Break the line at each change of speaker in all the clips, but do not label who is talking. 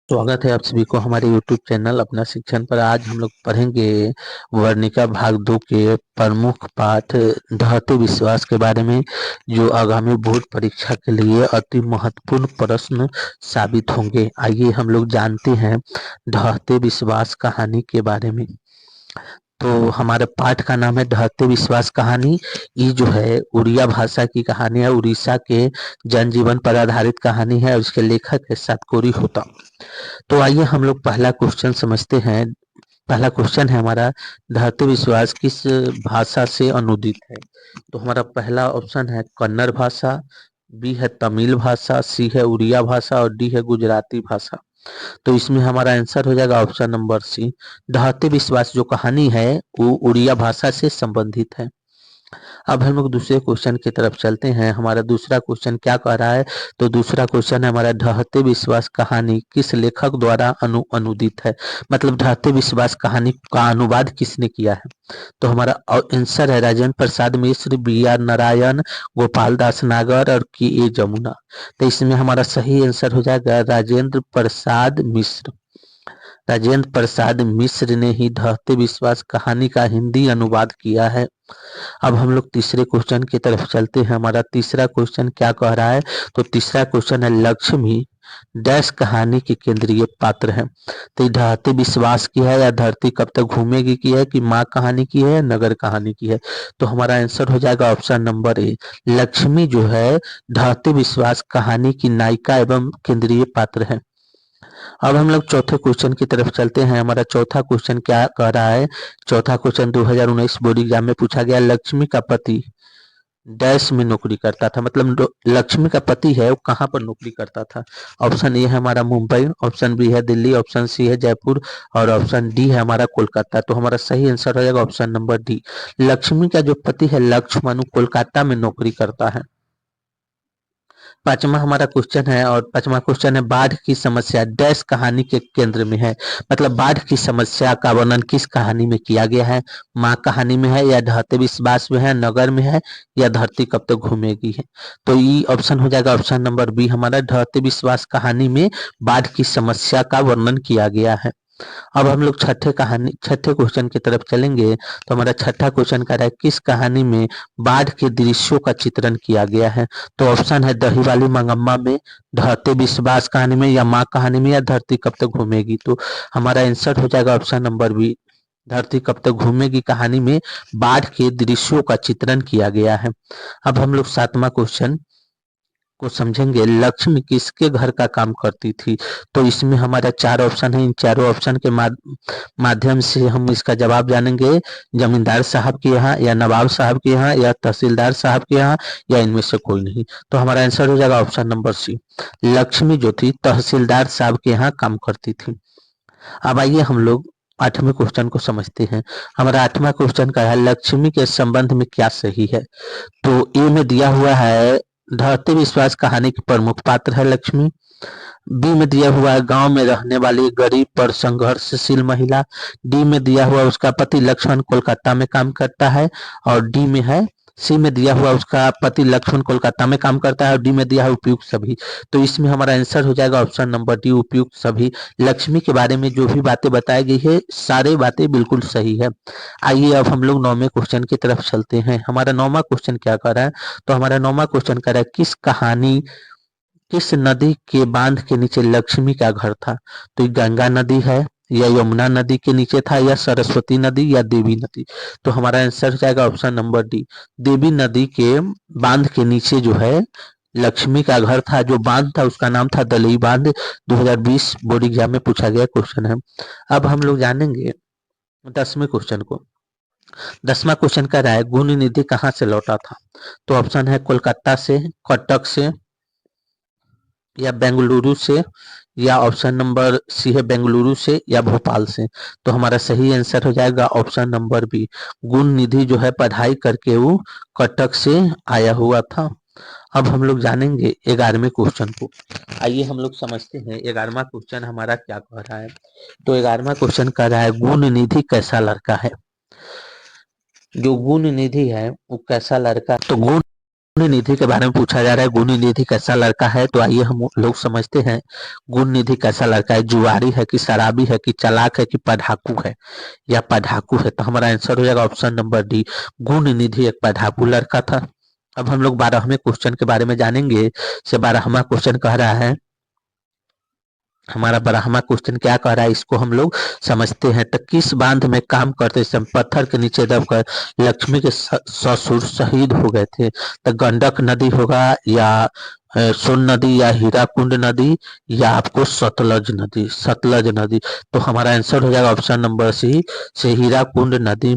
स्वागत है आप सभी को हमारे YouTube चैनल अपना शिक्षण पर। आज हम लोग पढ़ेंगे वर्णिका भाग 2 के प्रमुख पाठ ढहते विश्वास के बारे में, जो आगामी बोर्ड परीक्षा के लिए अति महत्वपूर्ण प्रश्न साबित होंगे। आइए हम लोग जानते हैं ढहते विश्वास कहानी के बारे में। तो हमारे पाठ का नाम है ढहते विश्वास कहानी। ये जो है उड़िया भाषा की कहानी है, उड़ीसा के जनजीवन पर आधारित कहानी है और इसके लेखक है सातकोरी होता। तो आइए हम लोग पहला क्वेश्चन समझते हैं। पहला क्वेश्चन है हमारा, ढहते विश्वास किस भाषा से अनुदित है? तो हमारा पहला ऑप्शन है कन्नड़ भाषा, बी है तमिल भाषा, सी है उड़िया भाषा और डी है गुजराती भाषा। तो इसमें हमारा आंसर हो जाएगा ऑप्शन नंबर सी। ढहते विश्वास जो कहानी है वो उड़िया भाषा से संबंधित है। अब हम लोग दूसरे क्वेश्चन की तरफ चलते हैं। हमारा दूसरा क्वेश्चन क्या कह रहा है? तो दूसरा क्वेश्चन है हमारा, ढहते विश्वास कहानी किस लेखक द्वारा अनुदित है? मतलब ढहते विश्वास कहानी का अनुवाद किसने किया है? तो हमारा आंसर है राजेंद्र प्रसाद मिश्र, बी आर नारायण, गोपाल दास नागर और के ए जमुना। तो इसमें हमारा सही आंसर हो जाएगा राजेंद्र प्रसाद मिश्र। राजेंद्र प्रसाद मिश्र ने ही ढहते विश्वास कहानी का हिंदी अनुवाद किया है। अब हम लोग तीसरे क्वेश्चन की तरफ चलते हैं। हमारा तीसरा क्वेश्चन क्या कह रहा है? तो तीसरा क्वेश्चन है, लक्ष्मी डैश कहानी के केंद्रीय पात्र है। तो ये ढहते विश्वास की है या धरती कब तक घूमेगी की है कि माँ कहानी की है या नगर कहानी की है? तो हमारा आंसर हो जाएगा ऑप्शन नंबर ए। लक्ष्मी जो है ढहते विश्वास कहानी की नायिका एवं केंद्रीय पात्र है। अब हम लोग चौथे क्वेश्चन की तरफ चलते हैं। हमारा चौथा क्वेश्चन क्या कह रहा है? चौथा क्वेश्चन 2019 बोर्ड एग्जाम में पूछा गया, लक्ष्मी का पति डैश में नौकरी करता था। मतलब लक्ष्मी का पति है वो कहाँ पर नौकरी करता था? ऑप्शन ए है हमारा मुंबई, ऑप्शन बी है दिल्ली, ऑप्शन सी है जयपुर और ऑप्शन डी है हमारा कोलकाता। तो हमारा सही आंसर हो जाएगा ऑप्शन नंबर डी। लक्ष्मी का जो पति है लक्ष्मण कोलकाता में नौकरी करता है। पांचवा हमारा क्वेश्चन है और पांचवा क्वेश्चन है, बाढ़ की समस्या डैश कहानी के केंद्र में है। मतलब बाढ़ की समस्या का वर्णन किस कहानी में किया गया है? माँ कहानी में है या ढहते विश्वास में है, नगर में है या धरती कब तक घूमेगी है? तो ये ऑप्शन हो जाएगा ऑप्शन नंबर बी, हमारा ढहते विश्वास कहानी में बाढ़ की समस्या का वर्णन किया गया है। अब हम लोग छठे क्वेश्चन की तरफ चलेंगे। तो हमारा छठा क्वेश्चन कह रहा है, किस कहानी में बाढ़ के दृश्यों का चित्रण किया गया है? तो ऑप्शन है दही वाली मंगम्मा में, ढहते विश्वास कहानी में या माँ कहानी में या धरती कब तक घूमेगी। तो हमारा आंसर हो जाएगा ऑप्शन नंबर बी, धरती कब तक घूमेगी कहानी में बाढ़ के दृश्यों का चित्रण किया गया है। अब हम लोग सातवां क्वेश्चन को समझेंगे, लक्ष्मी किसके घर का काम करती थी? तो इसमें हमारा चार ऑप्शन है। इन चारों ऑप्शन के माध्यम से हम इसका जवाब जानेंगे। जमींदार साहब के यहाँ या नवाब साहब के यहाँ या तहसीलदार साहब के यहाँ या इनमें से कोई नहीं। तो हमारा आंसर हो जाएगा ऑप्शन नंबर सी, लक्ष्मी जो थी तहसीलदार साहब के यहाँ काम करती थी। अब आइए हम लोग आठवें क्वेश्चन को समझते हैं। हमारा आठवां क्वेश्चन का है, लक्ष्मी के संबंध में क्या सही है? तो ए में दिया हुआ है ढहते विश्वास कहानी की प्रमुख पात्र है लक्ष्मी। बी में दिया हुआ है गांव में रहने वाली गरीब पर संघर्षशील महिला। डी में दिया हुआ उसका पति लक्ष्मण कोलकाता में काम करता है और डी में है, सी में दिया हुआ उसका पति लक्ष्मण कोलकाता में काम करता है और डी में दिया है उपयुक्त सभी। तो इसमें हमारा आंसर हो जाएगा ऑप्शन नंबर डी, उपयुक्त सभी। लक्ष्मी के बारे में जो भी बातें बताई गई है सारी बातें बिल्कुल सही है। आइए अब हम लोग नौवें क्वेश्चन की तरफ चलते हैं। हमारा नौवां क्वेश्चन क्या कर रहा है? तो हमारा नौवां क्वेश्चन कर रहा है, किस नदी के बांध के नीचे लक्ष्मी का घर था? तो ये गंगा नदी है या यमुना नदी के नीचे था या सरस्वती नदी या देवी नदी। तो हमारा आंसर हो जाएगा ऑप्शन नंबर डी, देवी नदी के बांध के नीचे जो है लक्ष्मी का घर था। जो बांध था उसका नाम था दलई बांध। 2020 बोर्ड एग्जाम में पूछा गया क्वेश्चन है। अब हम लोग जानेंगे 10वें क्वेश्चन को। 10वां क्वेश्चन का रहा है, गुण निधि कहाँ से लौटा था? तो ऑप्शन है कोलकाता से, कटक से या बेंगलुरु से या ऑप्शन नंबर सी है बेंगलुरु से या भोपाल से। तो हमारा सही आंसर हो जाएगा ऑप्शन नंबर बी, गुण निधि जो है पढ़ाई करके वो कटक से आया हुआ था। अब हम लोग जानेंगे 11वें क्वेश्चन को। आइए हम लोग समझते हैं 11वां क्वेश्चन हमारा क्या कह रहा है। तो 11वां क्वेश्चन कह रहा है, गुण निधि कैसा लड़का है? जो गुण निधि है वो कैसा लड़का? तो गुण गुण निधि के बारे में पूछा जा रहा है। गुण निधि कैसा लड़का है, तो आइए हम लोग समझते हैं गुण निधि कैसा लड़का है। जुआरी है कि शराबी है कि चालाक है कि पढ़ाकू है या पढ़ाकू है, तो हमारा आंसर हो जाएगा ऑप्शन नंबर डी। गुण निधि एक पढ़ाकू लड़का था। अब हम लोग 12वें क्वेश्चन के बारे में जानेंगे। से 12वां क्वेश्चन कह रहा है, हमारा 12वां क्वेश्चन क्या कह रहा है इसको हम लोग समझते हैं। तो किस बांध में काम करते समय पत्थर के नीचे दबकर लक्ष्मी के ससुर शहीद हो गए थे? तो गंडक नदी होगा या सोन नदी या हीराकुंड नदी या आपको सतलज नदी। सतलज नदी, तो हमारा आंसर हो जाएगा ऑप्शन नंबर सी से हीराकुंड नदी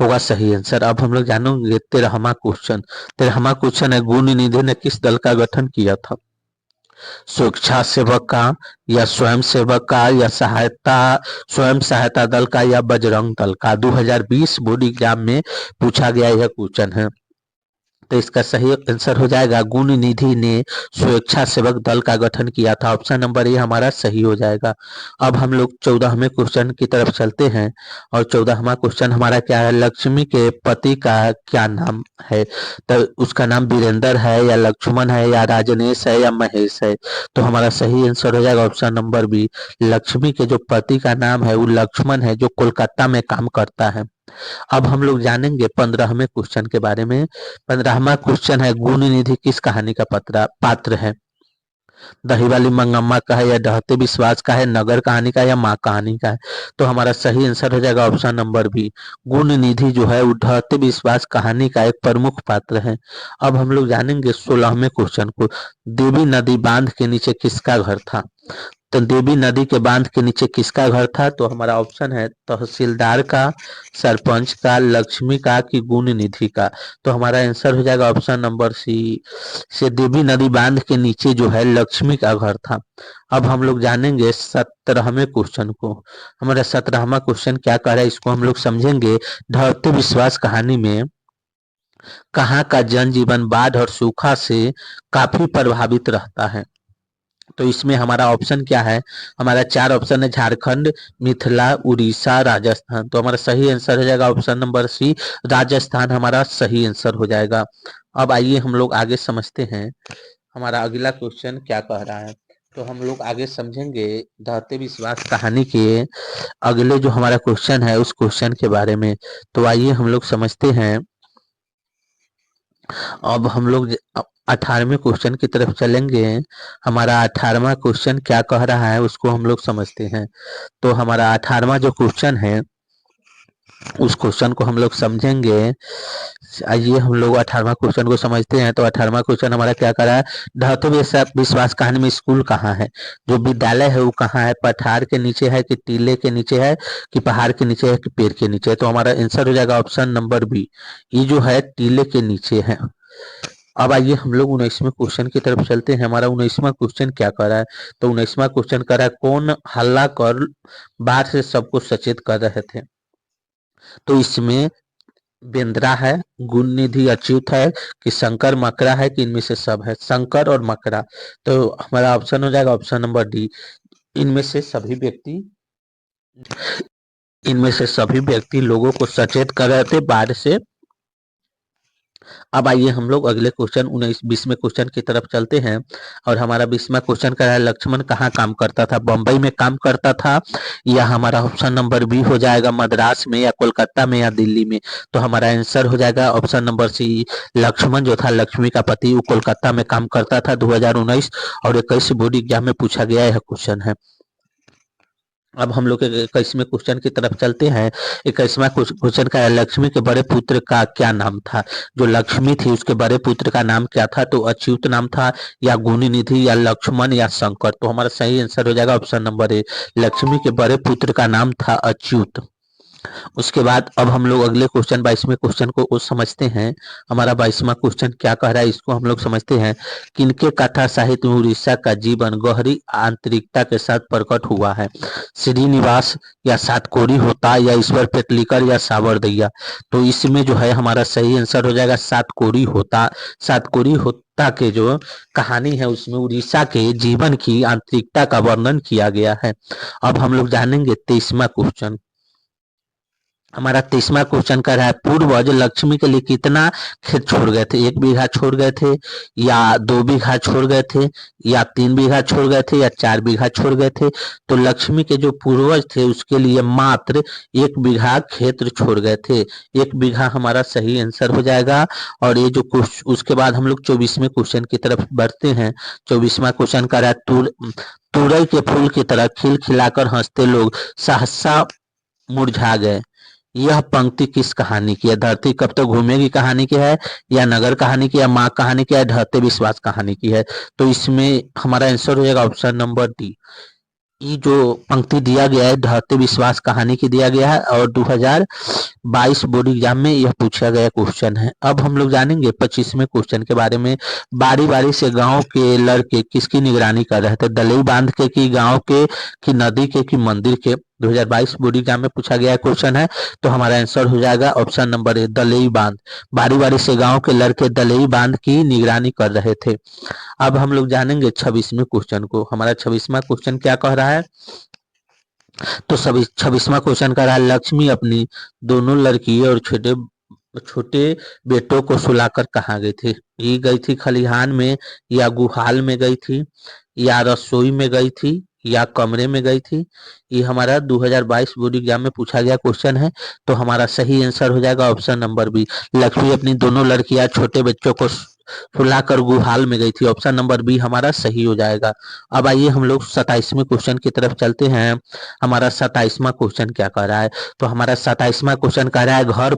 होगा सही आंसर। अब हम लोग जानेंगे 13वां क्वेश्चन। 13वां क्वेश्चन है, गुण निधि ने किस दल का गठन किया था? स्वेच्छासेवक का या स्वयं सेवक का या स्वयं सहायता दल का या बजरंग दल का? 2020 बोर्ड एग्जाम में पूछा गया यह क्वेश्चन है। तो इसका सही आंसर हो जाएगा गुण निधि ने स्वेच्छा सेवक दल का गठन किया था। ऑप्शन नंबर ए हमारा सही हो जाएगा। अब हम लोग 14वें क्वेश्चन की तरफ चलते हैं और 14वां क्वेश्चन हमारा क्या है, लक्ष्मी के पति का क्या नाम है? तो उसका नाम वीरेंद्र है या लक्ष्मण है या राजनेश है या महेश है? तो हमारा सही आंसर हो जाएगा ऑप्शन नंबर बी। लक्ष्मी के जो पति का नाम है वो लक्ष्मण है, जो कोलकाता में काम करता है। अब हम लोग जानेंगे 15वें क्वेश्चन के बारे में। 15वां क्वेश्चन है, गुण निधि किस कहानी का पात्र है? दही वाली मंगम्मा का है या ढहते विश्वास का है, नगर कहानी का या माँ कहानी का है? तो हमारा सही आंसर हो जाएगा ऑप्शन नंबर बी। गुण निधि जो है वो ढहते विश्वास कहानी का एक प्रमुख पात्र है। अब हम लोग जानेंगे 16वें क्वेश्चन को। देवी नदी बांध के नीचे किसका घर था? तो देवी नदी के बांध के नीचे किसका घर था? तो हमारा ऑप्शन है तहसीलदार का, सरपंच का, लक्ष्मी का कि गुण निधि का? तो हमारा आंसर हो जाएगा ऑप्शन नंबर सी से देवी नदी बांध के नीचे जो है लक्ष्मी का घर था। अब हम लोग जानेंगे 17वें क्वेश्चन को। हमारा 17वां क्वेश्चन क्या कह रहा है इसको हम लोग समझेंगे। ढलते विश्वास कहानी में कहाँ का जनजीवन बाढ़ और सूखा से काफी प्रभावित रहता है? तो इसमें हमारा ऑप्शन क्या है, हमारा 4 ऑप्शन है, झारखंड, मिथिला, उड़ीसा, राजस्थान। तो हमारा सही आंसर हो जाएगा ऑप्शन नंबर सी, राजस्थान हमारा सही आंसर हो जाएगा। अब आइए हम लोग आगे समझते हैं हमारा अगला क्वेश्चन क्या कह रहा है। तो हम लोग आगे समझेंगे दहते विश्वास कहानी के अगले जो हमारा क्वेश्चन है उस क्वेश्चन के बारे में। तो आइए हम लोग समझते हैं। अब हम लोग 18वें क्वेश्चन की तरफ चलेंगे। हमारा 18वां क्वेश्चन क्या कह रहा है उसको हम लोग समझते हैं। तो हमारा 18वां जो क्वेश्चन है उस क्वेश्चन को हम लोग समझेंगे। आइए हम लोग 18वां क्वेश्चन को समझते हैं। तो 18वां क्वेश्चन हमारा क्या कर रहा है, ढातु विश्वास कहानी में स्कूल कहाँ है? जो विद्यालय है वो कहाँ है? पठार के नीचे है कि टीले के नीचे है कि पहाड़ के नीचे है कि पेड़ के नीचे है? तो हमारा आंसर हो जाएगा ऑप्शन नंबर बी, ये जो है टीले के नीचे है। अब आइए हम लोग 19वें क्वेश्चन की तरफ चलते हैं। हमारा 19वां क्वेश्चन क्या कर रहा है? तो 19वां क्वेश्चन कर रहा है, कौन हल्ला कर बाढ़ से सबको सचेत कर रहे थे? तो इसमें बेंद्रा है, गुण निधि अच्युत है कि शंकर मकरा है कि इनमें से सब है? शंकर और मकरा। तो हमारा ऑप्शन हो जाएगा ऑप्शन नंबर डी, इनमें से सभी व्यक्ति लोगों को सचेत कर रहे थे बाढ़ से। अब आइए हम लोग अगले क्वेश्चन 20वें क्वेश्चन की तरफ चलते हैं और हमारा 20वां क्वेश्चन का है, लक्ष्मण कहाँ काम करता था? बंबई में काम करता था या हमारा ऑप्शन नंबर बी हो जाएगा मद्रास में या कोलकाता में या दिल्ली में? तो हमारा आंसर हो जाएगा ऑप्शन नंबर सी, लक्ष्मण जो था लक्ष्मी का पति वो कोलकाता में काम करता था। 2019 और 21 बोर्ड एग्जाम में पूछा गया यह क्वेश्चन है। अब हम लोग 21वें क्वेश्चन की तरफ चलते हैं। 21वां क्वेश्चन का है, लक्ष्मी के बड़े पुत्र का क्या नाम था? जो लक्ष्मी थी उसके बड़े पुत्र का नाम क्या था? तो अच्युत नाम था या गुणी निधि या लक्ष्मण या शंकर? तो हमारा सही आंसर हो जाएगा ऑप्शन नंबर ए, लक्ष्मी के बड़े पुत्र का नाम था अच्युत। उसके बाद अब हम लोग अगले क्वेश्चन 22वें क्वेश्चन को समझते हैं। हमारा 22वां क्वेश्चन क्या कह रहा है इसको हम लोग समझते हैं। किनके कथा साहित्य में उड़ीसा का जीवन गहरी आंतरिकता के साथ प्रकट हुआ है? श्रीनिवास या सातकोरी होता या ईश्वर पेटलीकर या सावरदैया? तो इसमें जो है हमारा सही आंसर हो जाएगा सातकोरी होता। सातकोरी होता के जो कहानी है उसमें उड़ीसा के जीवन की आंतरिकता का वर्णन किया गया है। अब हम लोग जानेंगे 23वां क्वेश्चन। हमारा 30वां क्वेश्चन कर रहा है, पूर्वज लक्ष्मी के लिए कितना खेत छोड़ गए थे? 1 बीघा छोड़ गए थे, या 2 बीघा छोड़ गए थे, या 3 बीघा छोड़ गए थे, या 4 बीघा छोड़ गए थे? तो लक्ष्मी के जो पूर्वज थे उसके लिए मात्र 1 बीघा खेत छोड़ गए थे। 1 बीघा हमारा सही आंसर हो जाएगा। और ये जो उसके बाद हम लोग 24वें क्वेश्चन की तरफ बढ़ते हैं। 24वां क्वेश्चन कर रहा है, तुरई के फूल की तरह खिलखिलाकर हंसते लोग सहसा मुरझा गए। यह पंक्ति किस कहानी की है? धरती कब तक घूमेगी कहानी की है, या नगर कहानी की, या माँ कहानी की है, ढहते विश्वास कहानी की है? तो इसमें हमारा आंसर हो जाएगा ऑप्शन नंबर डी। ये जो पंक्ति दिया गया है ढहते विश्वास कहानी की दिया गया है, और 2022 बोर्ड एग्जाम में यह पूछा गया क्वेश्चन है। अब हम लोग जानेंगे 25वें क्वेश्चन के बारे में। बारी बारी से गांव के लड़के किसकी निगरानी कर रहे थे? दलई बांध के, कि गांव के, कि नदी के, कि मंदिर के? 2022 बोर्ड एग्जाम में पूछा गया क्वेश्चन है। तो हमारा आंसर हो जाएगा ऑप्शन नंबर ए, दलई बांध। बारी बारी से गांव के लड़के दलई बांध की निगरानी कर रहे थे। अब हम लोग जानेंगे 26वें क्वेश्चन को। हमारा 26वां क्वेश्चन क्या कह रहा है? तो सभी 26वां क्वेश्चन कह रहा है, लक्ष्मी अपनी दोनों लड़की और छोटे छोटे बेटों को सुलाकर कहाँ गई थी? ये गई थी खलिहान में, या गुहाल में गई थी, या रसोई में गई थी, या कमरे में गई थी? ये हमारा 2022 बोर्ड एग्जाम में पूछा गया क्वेश्चन है। तो हमारा सही आंसर हो जाएगा ऑप्शन नंबर बी। लक्ष्मी अपनी दोनों लड़कियां छोटे बच्चों को सुलाकर गुहाल में गई थी। ऑप्शन नंबर बी हमारा सही हो जाएगा। अब आइए हम लोग 27वें क्वेश्चन की तरफ चलते हैं। हमारा 27वां क्वेश्चन क्या कह रहा है? तो हमारा 27वां क्वेश्चन कह रहा है, घर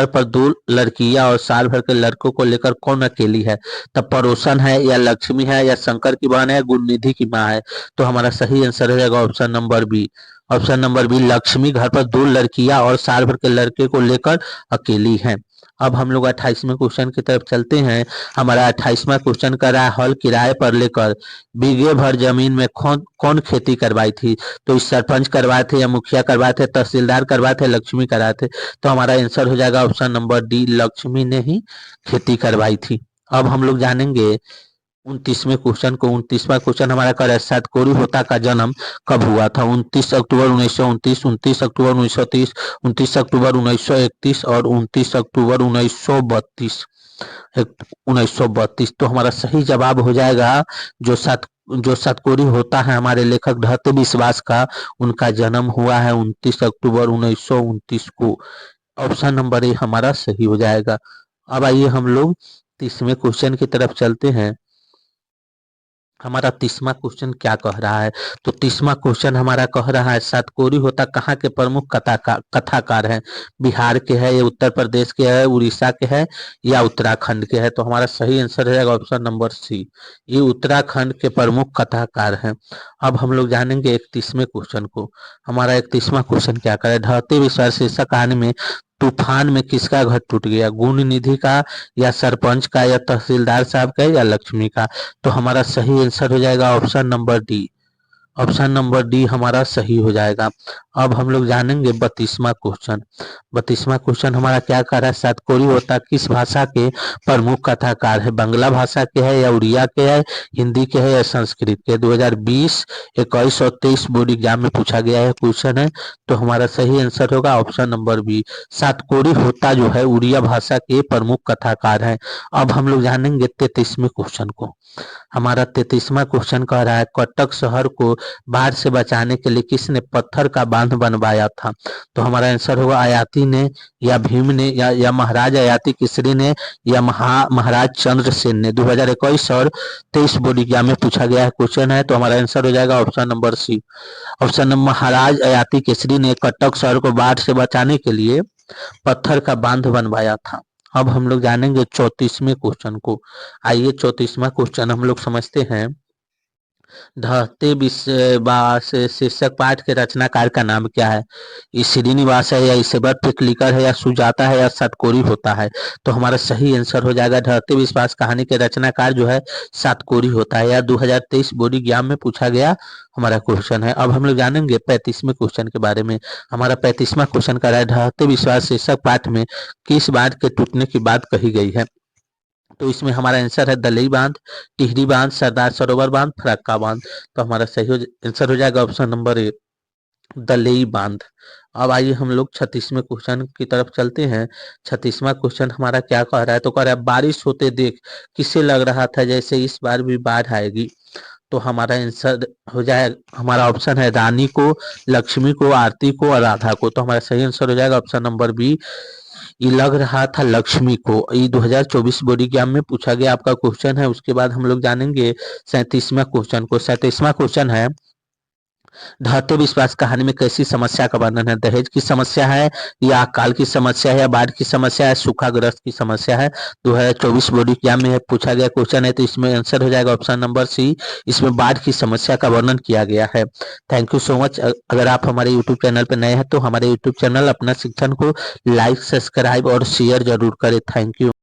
पर दो लड़कियां और साल भर के लड़कों को लेकर कौन अकेली है? तब पड़ोसन है, या लक्ष्मी है, या शंकर की बहन है, या गुणनिधि की माँ है? तो हमारा सही आंसर हो जाएगा option number B. Option number B, Lakshmi घर पर दो लड़कियां और साल भर के लड़के को लेकर अकेली है। अब हम लोग 28वें क्वेश्चन की तरफ चलते हैं। हमारा 28वां क्वेश्चन कर रहा है, हल किराए पर लेकर बीघे भर जमीन में कौन कौन खेती करवाई थी? तो इस सरपंच करवाए थे, या मुखिया करवाए थे, तहसीलदार करवाए थे, लक्ष्मी कराए थे? तो हमारा आंसर हो जाएगा ऑप्शन नंबर डी, लक्ष्मी ने ही खेती करवाई थी। अब हम लोग जानेंगे 29वें क्वेश्चन को। 29वां क्वेश्चन हमारा कर है, सातकोरी होता का जन्म कब हुआ था? 29 अक्टूबर 1929, 29 अक्टूबर 1930, 29 अक्टूबर 1931, और 29 अक्टूबर 1932। 1932। तो हमारा सही जवाब हो जाएगा जो सातकोरी होता है हमारे लेखक ढहते विश्वास का, उनका जन्म हुआ है 29 अक्टूबर 1929 को। ऑप्शन नंबर ए हमारा सही हो जाएगा। अब आइए हम लोग 30वें क्वेश्चन की तरफ चलते हैं। हमारा 30वां क्वेश्चन क्या कह रहा है? तो 30वां क्वेश्चन हमारा कह रहा है, सातकोरी होता कहाँ के प्रमुख कथाकार हैं? बिहार के है, या उत्तर प्रदेश के है, उड़ीसा के है, या उत्तराखंड के है? तो हमारा सही आंसर रहेगा ऑप्शन नंबर सी, ये उत्तराखंड के प्रमुख कथाकार हैं। अब हम लोग जानेंगे 31वें क्वेश्चन को। हमारा 31वां क्वेश्चन क्या करे, ढहते विश्वास शीर्षक कहानी में तूफान में किसका घर टूट गया? गुण निधि का, या सरपंच का, या तहसीलदार साहब का, या लक्ष्मी का? तो हमारा सही आंसर हो जाएगा option number D. Option number D हमारा सही हो जाएगा। अब हम लोग जानेंगे 32वां क्वेश्चन। 32वां क्वेश्चन हमारा क्या कर रहा है, सातकोरी होता किस भाषा के प्रमुख कथाकार है? बांग्ला भाषा के है, या उड़िया के है, हिंदी के है, या संस्कृत के? 2020, 21 और 23 बोर्ड एग्जाम में पूछा गया है क्वेश्चन है। तो हमारा सही आंसर होगा ऑप्शन नंबर बी, सातकोरी होता जो है उड़िया भाषा के प्रमुख कथाकार है। अब हम लोग जानेंगे 33वें क्वेश्चन को। हमारा 33वां क्वेश्चन कह रहा है, कटक शहर को बाढ़ से बचाने के लिए किसने पत्थर का बांध बनवाया था? तो हमारा आंसर होगा आयाती ने, या भीम ने, या महाराज आयाती केसरी ने, या महाराज चंद्रसेन ने? 2021 और 23 बोर्ड एग्जाम में पूछा गया है क्वेश्चन है। तो हमारा आंसर हो जाएगा option number C. Option number Maharaj Ayati Keshari ने कटक शहर को बाढ़ से बचाने के लिए पत्थर का बांध बनवाया था। अब हम लोग जानेंगे 34वें क्वेश्चन को। आइए 34वां क्वेश्चन हम लोग समझते हैं। ढहते विश्वास शीर्षक पाठ के रचनाकार का नाम क्या है? ये श्रीनिवास है, या ईश्वर पिटलिकर है, या सुजाता है, या सातकोरी होता है? तो हमारा सही आंसर हो जाएगा ढहते विश्वास कहानी के रचनाकार जो है सातकोरी होता है, या 2023 बोर्ड एग्जाम में पूछा गया हमारा क्वेश्चन है। अब हम लोग जानेंगे 35वें क्वेश्चन के बारे में। हमारा 35वां क्वेश्चन का है, ढहते विश्वास शीर्षक पाठ में किस बांध के टूटने की बात कही गई है? तो इसमें हमारा आंसर है दलई बांध, टिहरी बांध, सरदार सरोवर बांध, फरक्का बांध। तो हमारा सही आंसर हो जाएगा ऑप्शन नंबर ए, दलई बांध। अब आइए हम लोग 36वें क्वेश्चन की तरफ चलते हैं। 36वां क्वेश्चन हमारा क्या कह रहा है, तो कह रहा है बारिश होते देख किसे लग रहा था जैसे इस बार भी बाढ़ आएगी। तो हमारा आंसर हो जाए, हमारा ऑप्शन है रानी को, लक्ष्मी को, आरती को और राधा को। तो हमारा सही आंसर हो जाएगा ऑप्शन नंबर बी, ये लग रहा था लक्ष्मी को। ये 2024 बोर्ड एग्जाम में पूछा गया आपका क्वेश्चन है। उसके बाद हम लोग जानेंगे 37वां क्वेश्चन को। 37वां क्वेश्चन है, ढहते विश्वास कहानी में कैसी समस्या का वर्णन है? दहेज की समस्या है, या अकाल की समस्या है, या बाढ़ की समस्या है, सूखाग्रस्त की समस्या है। 2024 बोर्ड एग्जाम में पूछा गया क्वेश्चन है, तो इसमें आंसर हो जाएगा ऑप्शन नंबर सी, इसमें बाढ़ की समस्या का वर्णन किया गया है। Thank you so much. अगर आप हमारे यूट्यूब चैनल पर नए हैं तो हमारे यूट्यूब चैनल अपना शिक्षण को लाइक, सब्सक्राइब और शेयर जरूर करें। Thank you.